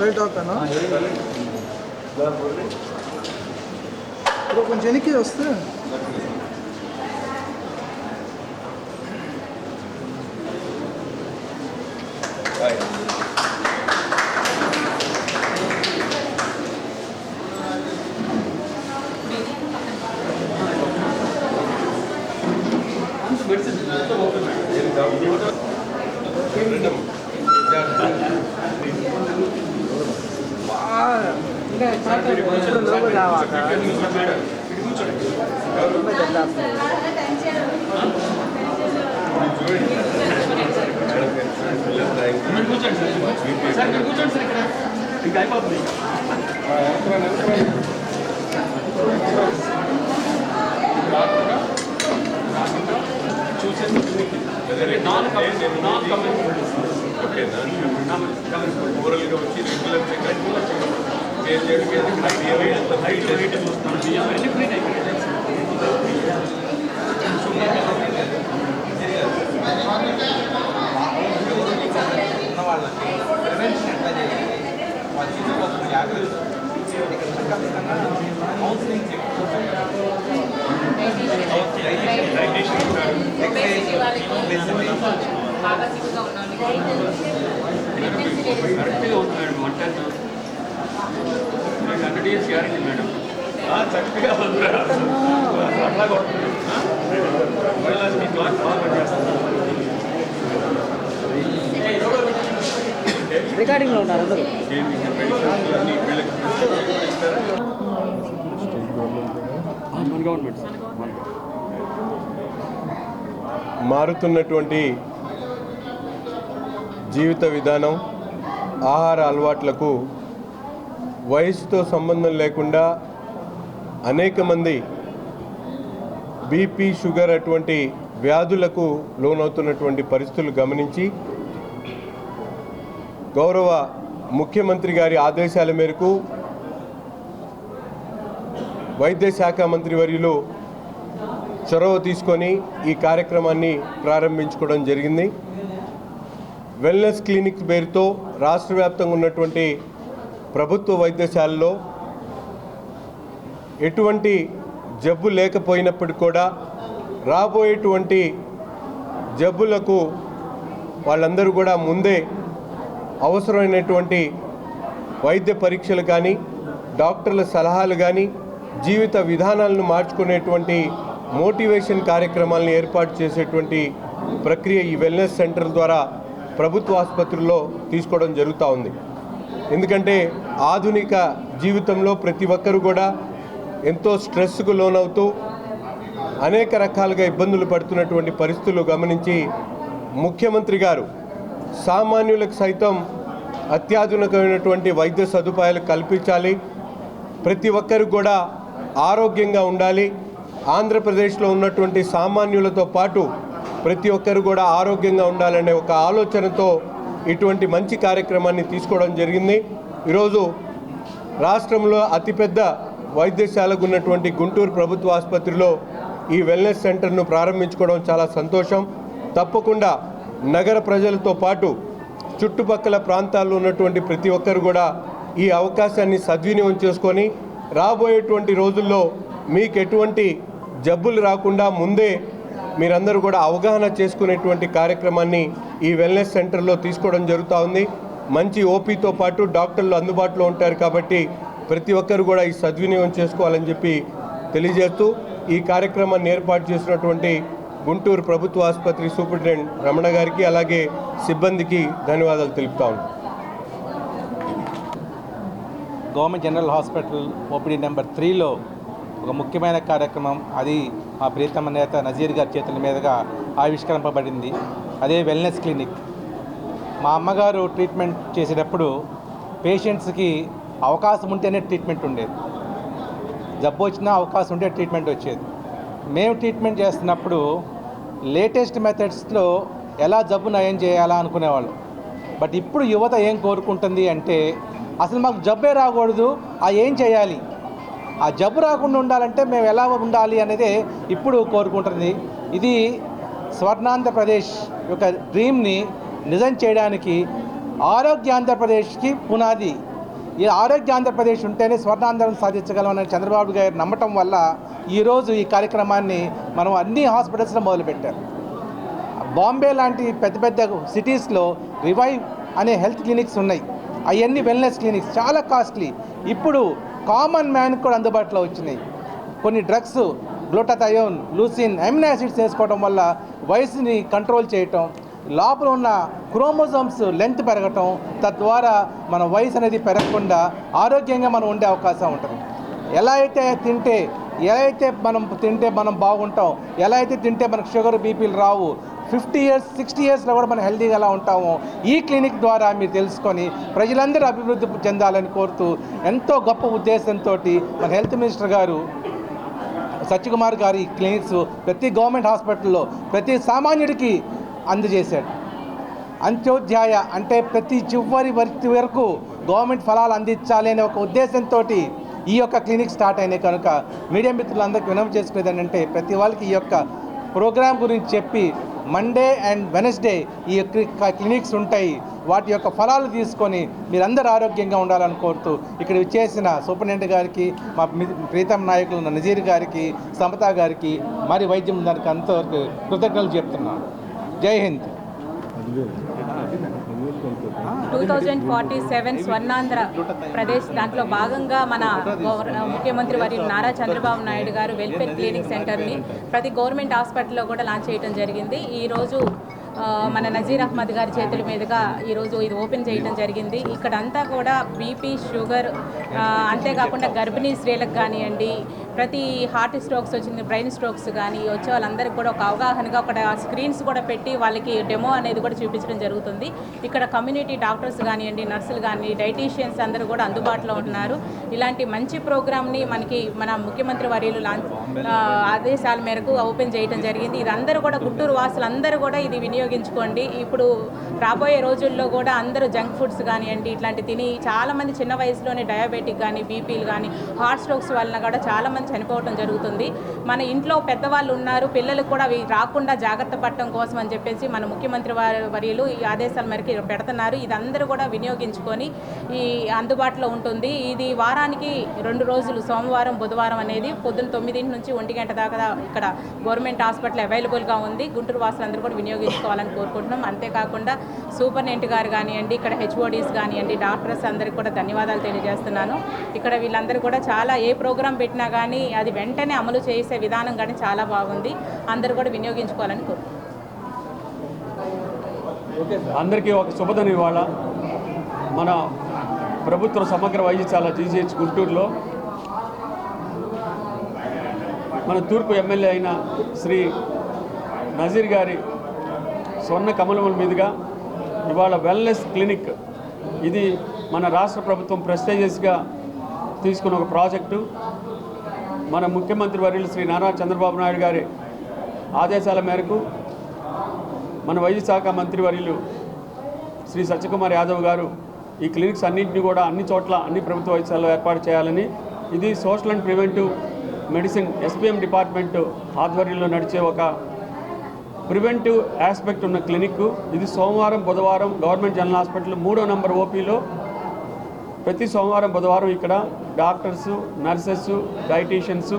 Right ఓకేనా ఇప్పుడు కొంచెం వెనక్కి వస్తే ఇంకా అయిపోతుంది నాన్ ఓరల్గా వచ్చి రెగ్యులర్ కరెక్ట్గా ఉంది మేడం 100 years గ్యారెంటీ మేడం చక్కగా ఉంది అట్లా కొడుతుంది మీ క్లాస్ బాగా చేస్తుంది రికార్డింగ్లో ఉన్నారు అందరూ గవర్నమెంట్ మారుతున్నటువంటి జీవిత విధానం ఆహార అలవాట్లకు వయసుతో సంబంధం లేకుండా అనేక మంది బీపీ షుగర్ అటువంటి వ్యాధులకు లోనవుతున్నటువంటి పరిస్థితులు గమనించి గౌరవ ముఖ్యమంత్రి గారి ఆదేశాల మేరకు వైద్య శాఖ మంత్రి వర్యులు చొరవ తీసుకొని ఈ కార్యక్రమాన్ని ప్రారంభించుకోవడం జరిగింది. వెల్నెస్ క్లినిక్ పేరుతో రాష్ట్ర వ్యాప్తంగా ఉన్నటువంటి ప్రభుత్వ వైద్యశాలలో ఎటువంటి జబ్బు లేకపోయినప్పటికీ కూడా రాబోయేటువంటి జబ్బులకు వాళ్ళందరూ కూడా ముందే అవసరమైనటువంటి వైద్య పరీక్షలు కానీ డాక్టర్ల సలహాలు కానీ జీవిత విధానాలను మార్చుకునేటువంటి మోటివేషన్ కార్యక్రమాలను ఏర్పాటు చేసేటువంటి ప్రక్రియ ఈ వెల్నెస్ సెంటర్ ద్వారా ప్రభుత్వ ఆసుపత్రుల్లో తీసుకోవడం జరుగుతూ ఉంది. ఎందుకంటే ఆధునిక జీవితంలో ప్రతి ఒక్కరు కూడా ఎంతో స్ట్రెస్కు లోనవుతూ అనేక రకాలుగా ఇబ్బందులు పడుతున్నటువంటి పరిస్థితులు గమనించి ముఖ్యమంత్రి గారు సామాన్యులకు సైతం అత్యాధునికమైనటువంటి వైద్య సదుపాయాలు కల్పించాలి, ప్రతి ఒక్కరు కూడా ఆరోగ్యంగా ఉండాలి, ఆంధ్రప్రదేశ్లో ఉన్నటువంటి సామాన్యులతో పాటు ప్రతి ఒక్కరు కూడా ఆరోగ్యంగా ఉండాలనే ఒక ఆలోచనతో ఇటువంటి మంచి కార్యక్రమాన్ని తీసుకోవడం జరిగింది. ఈరోజు రాష్ట్రంలో అతిపెద్ద వైద్యశాలకు ఉన్నటువంటి గుంటూరు ప్రభుత్వ ఆసుపత్రిలో ఈ వెల్నెస్ సెంటర్ను ప్రారంభించుకోవడం చాలా సంతోషం. తప్పకుండా నగర ప్రజలతో పాటు చుట్టుపక్కల ప్రాంతాల్లో ఉన్నటువంటి ప్రతి ఒక్కరు కూడా ఈ అవకాశాన్ని సద్వినియోగం చేసుకొని రాబోయేటువంటి రోజుల్లో మీకు ఎటువంటి జబ్బులు రాకుండా ముందే మీరందరూ కూడా అవగాహన చేసుకునేటువంటి కార్యక్రమాన్ని ఈ వెల్నెస్ సెంటర్లో తీసుకోవడం జరుగుతూ ఉంది. మంచి ఓపీతో పాటు డాక్టర్లు అందుబాటులో ఉంటారు కాబట్టి ప్రతి ఒక్కరు కూడా ఈ సద్వినియోగం చేసుకోవాలని చెప్పి తెలియజేస్తూ ఈ కార్యక్రమాన్ని ఏర్పాటు చేసినటువంటి గుంటూరు ప్రభుత్వ ఆసుపత్రి సూపరింటెండెంట్ రమణ గారికి అలాగే సిబ్బందికి ధన్యవాదాలు తెలుపుతా ఉన్నాను. Government general hospital OPD number 3లో ఒక ముఖ్యమైన కార్యక్రమం, అది మా ప్రియతమ నేత నజీర్ గారి చేతుల మీదుగా ఆవిష్కరింపబడింది. అదే వెల్నెస్ క్లినిక్. మా అమ్మగారు ట్రీట్మెంట్ చేసేటప్పుడు పేషెంట్స్కి అవకాశం ఉంటేనే ట్రీట్మెంట్ ఉండేది, జబ్బు వచ్చినా అవకాశం ఉంటే ట్రీట్మెంట్ వచ్చేది. మేము ట్రీట్మెంట్ చేస్తున్నప్పుడు లేటెస్ట్ మెథడ్స్లో ఎలా జబ్బు నయం చేయాలా అనుకునేవాళ్ళు. బట్ ఇప్పుడు యువత ఏం కోరుకుంటుంది అంటే అసలు మాకు జబ్బే రాకూడదు, ఏం చేయాలి, ఆ జబ్బు రాకుండా ఉండాలంటే మేము ఎలా ఉండాలి అనేది ఇప్పుడు కోరుకుంటుంది. ఇది స్వర్ణాంధ్రప్రదేశ్ యొక్క డ్రీమ్ని నిజం చేయడానికి ఆరోగ్య ఆంధ్రప్రదేశ్కి పునాది ఈ ఆరోగ్య ఆంధ్రప్రదేశ్ ఉంటేనే స్వర్ణాంధ్రం సాధించగలమని చంద్రబాబు గారు నమ్మటం వల్ల ఈరోజు ఈ కార్యక్రమాన్ని మనం అన్ని హాస్పిటల్స్లో మొదలుపెట్టారు. బాంబే లాంటి పెద్ద పెద్ద సిటీస్లో రివైవ్ అనే హెల్త్ క్లినిక్స్ ఉన్నాయి. అవన్నీ వెల్నెస్ క్లినిక్స్ చాలా కాస్ట్లీ. ఇప్పుడు కామన్ మ్యాన్కి కూడా అందుబాటులో వచ్చినాయి. కొన్ని drugs glutathione, leucine, amino acids వేసుకోవడం వల్ల వయసుని కంట్రోల్ చేయటం, లోపల ఉన్న క్రోమోజోమ్స్ లెంత్ పెరగటం, తద్వారా మన వయసు అనేది పెరగకుండా ఆరోగ్యంగా మనం ఉండే అవకాశం ఉంటుంది. ఎలా అయితే మనం తింటే మనం బాగుంటాం, ఎలా అయితే తింటే మనకు షుగర్ బీపీలు రావు, 50 years 60 yearsలో కూడా మనం హెల్తీగా ఎలా ఉంటామో ఈ క్లినిక్ ద్వారా మీరు తెలుసుకొని ప్రజలందరూ అభివృద్ధి చెందాలని కోరుతూ ఎంతో గొప్ప ఉద్దేశంతో మన హెల్త్ మినిస్టర్ గారు సత్యకుమార్ గారు ఈ క్లినిక్స్ ప్రతి గవర్నమెంట్ హాస్పిటల్లో ప్రతి సామాన్యుడికి అందజేశాడు. అంత్యోధ్యాయ అంటే ప్రతి చివరి వరకు గవర్నమెంట్ ఫలాలు అందించాలి అనే ఒక ఉద్దేశంతో ఈ యొక్క క్లినిక్ స్టార్ట్ అయినాయి. కనుక మీడియా మిత్రులందరికీ వినవి చేసుకునేది ఏంటంటే ప్రతి వాళ్ళకి ఈ యొక్క ప్రోగ్రాం గురించి చెప్పి మండే అండ్ వెనస్డే ఈ క్లినిక్స్ ఉంటాయి, వాటి యొక్క ఫలాలు తీసుకొని మీరందరూ ఆరోగ్యంగా ఉండాలని కోరుతూ ఇక్కడ చేసిన సూపరింటెండెంట్ గారికి, మా ప్రీతం నాయకులు నజీర్ గారికి, సమతా గారికి, మరి వైద్యం దానికి అంతవరకు కృతజ్ఞతలు చెప్తున్నాను. జై హింద్. 2047 స్వర్ణాంధ్ర ప్రదేశ్ దాంట్లో భాగంగా మన ముఖ్యమంత్రి వర్యులు నారా చంద్రబాబు నాయుడు గారు వెల్ఫేర్ క్లినిక్ సెంటర్ని ప్రతి గవర్నమెంట్ హాస్పిటల్లో కూడా లాంచ్ చేయడం జరిగింది. ఈరోజు మన నజీర్ అహ్మద్ గారి చేతుల మీదుగా ఈరోజు ఇది ఓపెన్ చేయడం జరిగింది. ఇక్కడ అంతా కూడా బీపీ, షుగర్, అంతేకాకుండా గర్భిణీ స్త్రీలకు కానివ్వండి, ప్రతి హార్ట్ స్ట్రోక్స్ వచ్చింది, బ్రెయిన్ స్ట్రోక్స్ కానీ వచ్చే వాళ్ళందరికీ కూడా ఒక అవగాహనగా ఒక స్క్రీన్స్ కూడా పెట్టి వాళ్ళకి డెమో అనేది కూడా చూపించడం జరుగుతుంది. ఇక్కడ కమ్యూనిటీ డాక్టర్స్ కానివ్వండి, నర్సులు కానీ, డైటీషియన్స్ అందరూ కూడా అందుబాటులో ఉంటున్నారు. ఇలాంటి మంచి ప్రోగ్రామ్ని మన ముఖ్యమంత్రి వర్యులు ఆదేశాల మేరకు ఓపెన్ చేయడం జరిగింది. ఇది అందరూ కూడా గుంటూరు వాసులు అందరూ కూడా ఇది వినియోగించుకోండి. ఇప్పుడు రాబోయే రోజుల్లో కూడా అందరూ జంక్ ఫుడ్స్ కానివ్వండి ఇట్లాంటి తిని చాలామంది చిన్న వయసులోనే డయాబెటిక్ కానీ, బీపీలు కానీ, హార్ట్ స్ట్రోక్స్ వలన కూడా చాలామంది చనిపోవడం జరుగుతుంది. మన ఇంట్లో పెద్దవాళ్ళు ఉన్నారు, పిల్లలకు కూడా అవి రాకుండా జాగ్రత్త పడటం కోసం అని చెప్పేసి మన ముఖ్యమంత్రి వర్యులు ఈ ఆదేశాల మేరకు పెడుతున్నారు. ఇది అందరూ కూడా వినియోగించుకొని ఈ అందుబాటులో ఉంటుంది. ఇది వారానికి 2 రోజులు, సోమవారం, బుధవారం అనేది పొద్దున్న 9 నుంచి 1 గంట దాకా ఇక్కడ గవర్నమెంట్ హాస్పిటల్ అవైలబుల్గా ఉంది. గుంటూరు వాసులందరూ కూడా వినియోగించుకోవాలని కోరుకుంటున్నాం. అంతేకాకుండా సూపరింటెండెంట్ గారు కానివ్వండి, ఇక్కడ హెచ్ఓడీస్ కానివ్వండి, డాక్టర్స్ అందరికీ కూడా ధన్యవాదాలు తెలియజేస్తున్నాను. ఇక్కడ వీళ్ళందరూ కూడా చాలా ఏ ప్రోగ్రాం పెట్టినా కానీ అది వెంటనే అమలు చేసే విధానం కానీ చాలా బాగుంది. అందరూ కూడా వినియోగించుకోవాలని కోరుకుంటున్నాను. అందరికీ ఒక శుభదినం. ఇవాళ మన ప్రభుత్వ సమగ్ర వైద్యశాల జీజీహెచ్ గుంటూరులో మన తూర్పు ఎమ్మెల్యే అయిన శ్రీ నజీర్ గారి స్వర్ణ కమలముల మీదుగా ఇవాళ వెల్నెస్ క్లినిక్, ఇది మన రాష్ట్ర ప్రభుత్వం ప్రెస్టీజియస్గా తీసుకున్న ఒక ప్రాజెక్టు. మన ముఖ్యమంత్రి వర్యులు శ్రీ నారా చంద్రబాబు నాయుడు గారి ఆదేశాల మేరకు మన వైద్య శాఖ మంత్రి వర్యులు శ్రీ సత్యకుమార్ యాదవ్ గారు ఈ క్లినిక్స్ అన్నింటినీ కూడా అన్ని చోట్ల అన్ని ప్రభుత్వ వైద్యశాలలో ఏర్పాటు చేయాలని, ఇది social and preventive medicine SPM department ఆధ్వర్యంలో నడిచే ఒక ప్రివెంటివ్ ఆస్పెక్ట్ ఉన్న క్లినిక్. ఇది సోమవారం, బుధవారం గవర్నమెంట్ జనరల్ హాస్పిటల్ 3వ నంబర్ OPలో ప్రతి సోమవారం, బుధవారం ఇక్కడ డాక్టర్స్, నర్సెస్, డైటీషియన్స్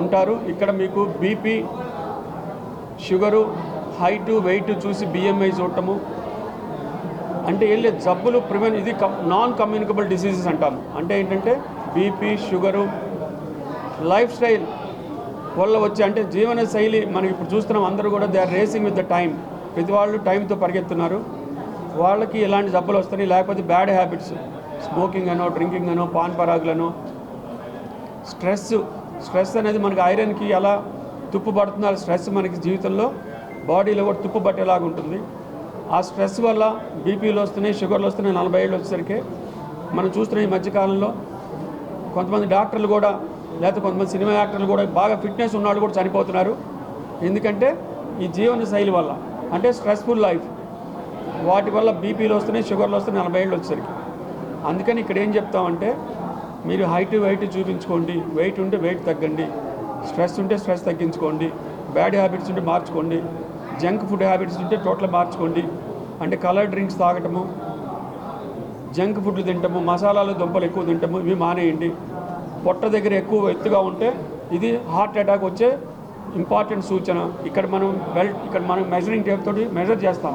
ఉంటారు. ఇక్కడ మీకు బీపీ, షుగరు, హైటు, వెయిట్ చూసి BMI చూడటము, అంటే ఏం లేదు జబ్బులు ఇది నాన్ కమ్యూనికబుల్ డిసీజెస్ అంటాము. అంటే ఏంటంటే బీపీ, షుగరు, లైఫ్ స్టైల్ వల్ల వచ్చే, అంటే జీవన శైలి మనకి ఇప్పుడు చూస్తున్నాం. అందరూ కూడా they are racing with the time, ప్రతి వాళ్ళు టైంతో పరిగెత్తున్నారు. వాళ్ళకి ఇలాంటి జబ్బులు వస్తున్నాయి. లేకపోతే బ్యాడ్ హ్యాబిట్స్, స్మోకింగ్ అనో, డ్రింకింగ్ అనో, పాన్ పరాగులను, స్ట్రెస్ అనేది మనకి ఐరన్కి ఎలా తుప్పు పడుతుందో ఆ స్ట్రెస్ మనకి జీవితంలో బాడీలో కూడా తుప్పు పట్టేలాగా ఉంటుంది. ఆ స్ట్రెస్ వల్ల బీపీలు వస్తున్నాయి, షుగర్లు వస్తున్నాయి. 40 ఏళ్ళు వచ్చేసరికి మనం చూస్తున్నాం. ఈ మధ్యకాలంలో కొంతమంది డాక్టర్లు కూడా, లేకపోతే కొంతమంది సినిమా యాక్టర్లు కూడా బాగా ఫిట్నెస్ ఉన్నవాళ్ళు కూడా చనిపోతున్నారు. ఎందుకంటే ఈ జీవన శైలి వల్ల, అంటే స్ట్రెస్ఫుల్ లైఫ్, వాటి వల్ల బీపీలు వస్తున్నాయి, షుగర్లు వస్తున్నాయి 40 ఏళ్ళు వచ్చేసరికి. అందుకని ఇక్కడ ఏం చెప్తామంటే, మీరు హైట్ వెయిట్ చూపించుకోండి, వెయిట్ ఉంటే వెయిట్ తగ్గండి, స్ట్రెస్ ఉంటే స్ట్రెస్ తగ్గించుకోండి, బ్యాడ్ హ్యాబిట్స్ ఉంటే మార్చుకోండి, జంక్ ఫుడ్ హ్యాబిట్స్ ఉంటే టోటల్ మార్చుకోండి. అంటే కలర్ డ్రింక్స్ తాగటము, జంక్ ఫుడ్లు తింటాము, మసాలాలు దుంపలు ఎక్కువ తింటాము, ఇవి మానేయండి. పొట్ట దగ్గర ఎక్కువ ఎత్తుగా ఉంటే ఇది హార్ట్ అటాక్ వచ్చే ఇంపార్టెంట్ సూచన. ఇక్కడ మనం మెజరింగ్ టేప్ తోటి మెజర్ చేస్తాం.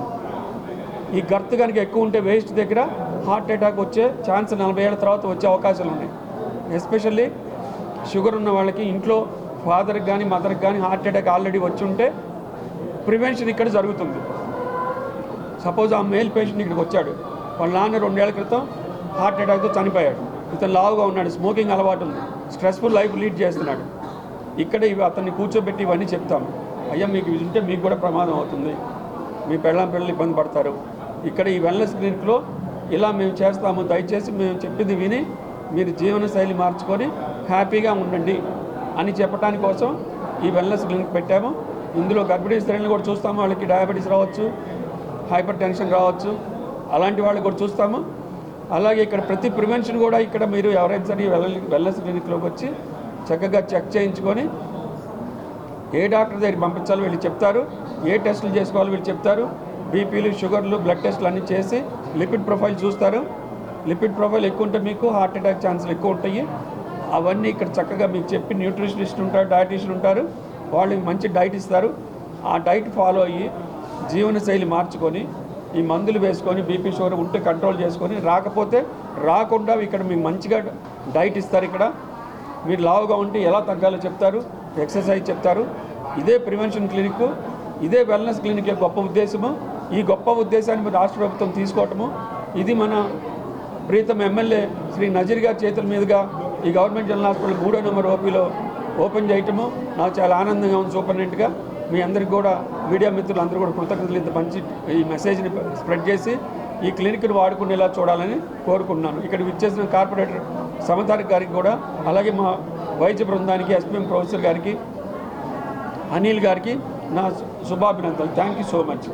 ఈ గర్త్ కనుక ఎక్కువ ఉంటే వేస్ట్ దగ్గర హార్ట్ అటాక్ వచ్చే ఛాన్స్ 40 ఏళ్ళ తర్వాత వచ్చే అవకాశాలు ఉన్నాయి. ఎస్పెషల్లీ షుగర్ ఉన్న వాళ్ళకి ఇంట్లో ఫాదర్కి కానీ మదర్కి కానీ హార్ట్ అటాక్ ఆల్రెడీ వచ్చి ఉంటే ప్రివెన్షన్ ఇక్కడ జరుగుతుంది. సపోజ్ ఆ మేల్ పేషెంట్ ఇక్కడికి వచ్చాడు, వాళ్ళ నాన్న 2 ఏళ్ల క్రితం హార్ట్ అటాక్తో చనిపోయాడు. ఇతను లావుగా ఉన్నాడు, స్మోకింగ్ అలవాటు ఉంది, స్ట్రెస్ఫుల్ లైఫ్ లీడ్ చేస్తున్నాడు. ఇక్కడ అతన్ని కూర్చోబెట్టి ఇవన్నీ చెప్తాము. అయ్యా మీకు ఇది ఉంటే మీకు కూడా ప్రమాదం అవుతుంది, మీ పిల్లలు ఇబ్బంది పడతారు. ఇక్కడ ఈ వెల్నెస్ క్లినిక్లో ఇలా మేము చేస్తాము, దయచేసి మేము చెప్పింది విని మీరు జీవనశైలి మార్చుకొని హ్యాపీగా ఉండండి అని చెప్పడానికి కోసం ఈ వెల్నెస్ క్లినిక్ పెట్టాము. ఇందులో గర్భిణీ స్త్రీలను కూడా చూస్తాము, వాళ్ళకి డయాబెటీస్ రావచ్చు, హైపర్ టెన్షన్ రావచ్చు, అలాంటి వాళ్ళకి కూడా చూస్తాము. అలాగే ఇక్కడ ప్రతి ప్రివెన్షన్ కూడా ఇక్కడ మీరు ఎవరైనా సరే వెల్నెస్ క్లినిక్లోకి వచ్చి చక్కగా చెక్ చేయించుకొని ఏ డాక్టర్ దగ్గరికి పంపించాలో వీళ్ళు చెప్తారు, ఏ టెస్టులు చేసుకోవాలో వీళ్ళు చెప్తారు. బీపీలు, షుగర్లు, బ్లడ్ టెస్టులు అన్నీ చేసి లిపిడ్ ప్రొఫైల్ చూస్తారు. లిపిడ్ ప్రొఫైల్ ఎక్కువ ఉంటే మీకు హార్ట్ అటాక్ ఛాన్సులు ఎక్కువ ఉంటాయి. అవన్నీ ఇక్కడ చక్కగా మీకు చెప్పి న్యూట్రిషనిస్ట్ ఉంటారు, డైటీషియన్ ఉంటారు, వాళ్ళు మంచి డైట్ ఇస్తారు. ఆ డైట్ ఫాలో అయ్యి జీవనశైలి మార్చుకొని ఈ మందులు వేసుకొని బీపీ షుగర్ ఉంటే కంట్రోల్ చేసుకొని, రాకపోతే రాకుండా ఇక్కడ మీకు మంచిగా డైట్ ఇస్తారు. ఇక్కడ మీరు లావుగా ఉంటే ఎలా తగ్గాలో చెప్తారు, ఎక్సర్సైజ్ చెప్తారు. ఇదే ప్రివెన్షన్ క్లినిక్, ఇదే వెల్నెస్ క్లినిక్ యొక్క గొప్ప ఉద్దేశము. ఈ గొప్ప ఉద్దేశాన్ని రాష్ట్ర ప్రభుత్వం తీసుకోవటము, ఇది మన ప్రీతం ఎమ్మెల్యే శ్రీ నజీర్ గారి చేతుల మీదుగా ఈ గవర్నమెంట్ జనరల్ హాస్పిటల్ 3వ నెంబర్ ఓపీలో ఓపెన్ చేయటము నాకు చాలా ఆనందంగా ఉంది. సూపరింటెండెంట్గా మీ అందరికీ కూడా, మీడియా మిత్రులు అందరూ కూడా కృతజ్ఞతలు ఇంత మంచి ఈ మెసేజ్ని స్ప్రెడ్ చేసి ఈ క్లినిక్ను వాడుకునేలా చూడాలని కోరుకుంటున్నాను. ఇక్కడ విచ్చేసిన కార్పొరేటర్ సమతారిక్ గారికి కూడా, అలాగే మా వైద్య బృందానికి, ఎస్పీఎం ప్రొఫెసర్ గారికి, అనిల్ గారికి నా శుభాభినందనలు. Thank you so much.